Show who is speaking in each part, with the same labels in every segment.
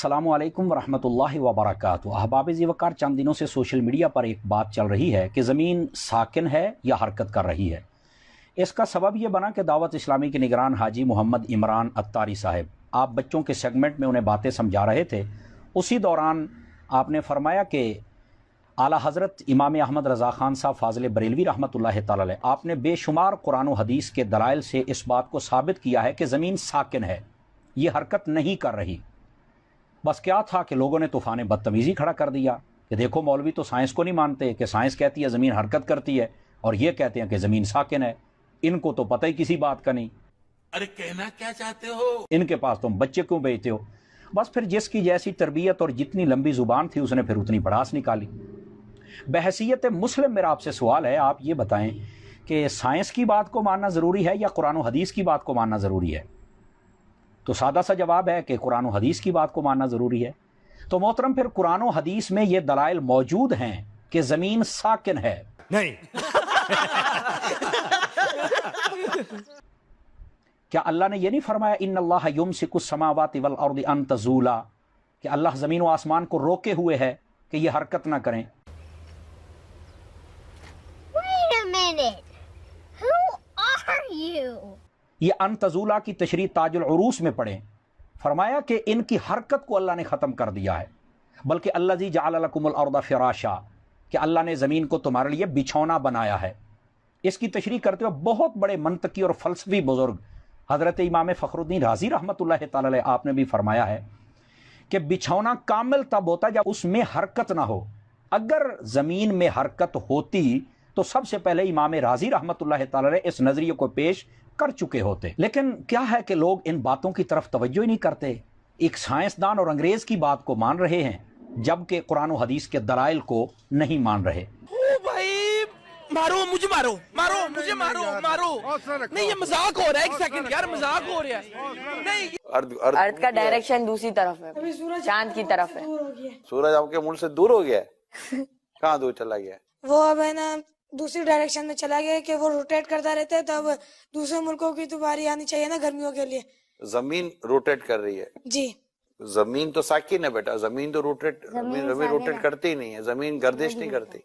Speaker 1: अस्सलामु अलैकुम वरहमतुल्लाहि वबरकातुहू। अहबाब ज़ीवकार, चंद दिनों से सोशल मीडिया पर एक बात चल रही है कि ज़मीन साकिन है या हरकत कर रही है। इसका सबब ये बना कि दावत इस्लामी के निगरान हाजी मोहम्मद इमरान अत्तारी साहब, आप बच्चों के सेगमेंट में उन्हें बातें समझा रहे थे। उसी दौरान आपने फरमाया कि आला हज़रत इमाम अहमद रज़ा ख़ान साहब फ़ाज़िल बरेलवी रहमतुल्लाहि तआला अलैह, आपने बेशुमार कुरान व हदीस के दलाइल से इस बात को साबित किया है कि ज़मीन साकिन है, ये हरकत नहीं कर रही। बस क्या था कि लोगों ने तूफ़ान बदतमीज़ी खड़ा कर दिया कि देखो मौलवी तो साइंस को नहीं मानते, कि साइंस कहती है ज़मीन हरकत करती है और ये कहते हैं कि ज़मीन साकिन है। इनको तो पता ही किसी बात का नहीं।
Speaker 2: अरे कहना क्या चाहते हो?
Speaker 1: इनके पास तुम बच्चे क्यों भेजते हो? बस फिर जिसकी जैसी तरबियत और जितनी लंबी ज़ुबान थी उसने फिर उतनी पड़ास निकाली। बहसीयत मुस्लिम मेरा आपसे सवाल है, आप ये बताएं कि साइंस की बात को मानना ज़रूरी है या कुरान व हदीस की बात को मानना ज़रूरी है? तो सादा सा जवाब है कि कुरान व हदीस की बात को मानना ज़रूरी है। तो मोहतरम, फिर कुरान व हदीस में ये दलाइल मौजूद हैं कि ज़मीन साकिन है?
Speaker 2: नहीं।
Speaker 1: क्या अल्लाह ने ये नहीं फरमाया इन्नल्लाह युमसिकुस समावाति वल अर्दि अन तज़ूला, कि अल्लाह ज़मीन व आसमान को रोके हुए है कि ये हरकत ना करें?
Speaker 3: Wait a minute. Who are you?
Speaker 1: ये अन तज़ूला की तशरीह ताजुल उरूस में पढ़ें। फरमाया कि इनकी हरकत को अल्लाह ने ख़त्म कर दिया है, बल्कि अल्लज़ी जअल लकुमुल अर्द फ़िराशा, कि अल्लाह ने ज़मीन को तुम्हारे लिए बिछौना बनाया है। इसकी तशरीह करते हुए बहुत बड़े मंतकी और फ़लसफ़ी बुज़ुर्ग हज़रत इमाम फ़खरुद्दीन राज़ी रहमतुल्लाहि तआला अलैह, आपने भी फरमाया है कि बिछौना कामिल तब होता है जब उसमें हरकत ना हो। अगर ज़मीन में हरकत होती तो सबसे पहले इमाम राज़ी रहमतुल्लाहि तआला अलैह इस नज़रिए को पेश कर चुके होते। लेकिन क्या है कि लोग इन बातों की तरफ तवज्जो ही नहीं करते। एक साइंसदान और अंग्रेज़ की बात को मान रहे हैं जबकि कुरान व हदीस के दलाइल को नहीं मान रहे।
Speaker 2: ओ भाई, मारो मुझे, मारो मारो मुझे, मारो मारो। नहीं, ये मजाक हो रहा है। एक सेकंड यार, मजाक हो रहा है। नहीं,
Speaker 4: अर्थ का डायरेक्शन दूसरी तरफ है, चांद की तरफ है।
Speaker 5: सूरज आपके मुल्क से दूर हो गया है? कहाँ दूर चला गया?
Speaker 6: वो अब है ना दूसरी डायरेक्शन में चला गया कि वो रोटेट करता रहता है, तब दूसरे मुल्कों की तो बारी आनी चाहिए ना गर्मियों के लिए।
Speaker 5: जमीन रोटेट कर रही है
Speaker 6: जी।
Speaker 5: जमीन तो साकिन है बेटा, जमीन तो रोटेट रोटेट करती ही नहीं है, जमीन गर्दिश नहीं करती।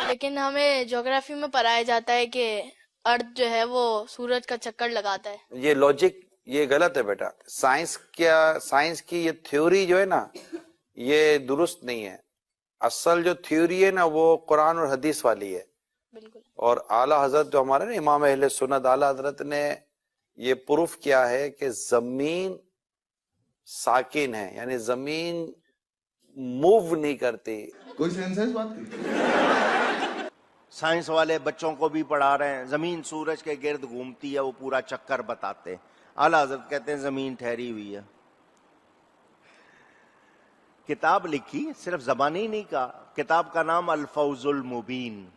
Speaker 7: लेकिन हमें ज्योग्राफी में पढ़ाया जाता है कि अर्थ जो है वो सूरज का चक्कर लगाता है।
Speaker 5: ये लॉजिक ये गलत है बेटा। साइंस की ये थ्योरी जो है ना, ये दुरुस्त नहीं है। असल जो थ्योरी है ना वो कुरान और हदीस वाली है।
Speaker 7: बिल्कुल।
Speaker 5: और आला हजरत जो हमारे ना इमाम अहले सुन्नत आला हजरत ने ये प्रूफ किया है कि जमीन साकिन है, यानी जमीन मूव नहीं करती।
Speaker 8: कोई सेंस है इस बात की?
Speaker 9: साइंस वाले बच्चों को भी पढ़ा रहे हैं, जमीन सूरज के गिर्द घूमती है, वो पूरा चक्कर बताते हैं। आला हज़रत कहते हैं जमीन ठहरी हुई है। किताब लिखी, सिर्फ ज़बानी ही नहीं कहा, किताब का नाम अल-फौज़ुल मुबीन।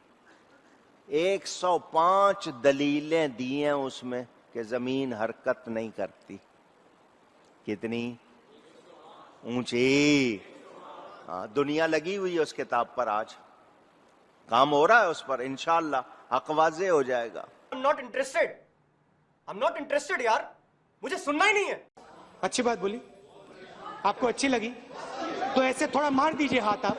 Speaker 9: 105 दलीलें दी हैं उसमें कि जमीन हरकत नहीं करती। कितनी ऊंची! दुनिया लगी हुई है उस किताब पर, आज काम हो रहा है उस पर, इंशाअल्लाह हक वाज़े हो जाएगा।
Speaker 10: I'm not interested यार, मुझे सुनना ही नहीं है।
Speaker 11: अच्छी बात बोली, आपको अच्छी लगी तो ऐसे थोड़ा मार दीजिए हाथ आप।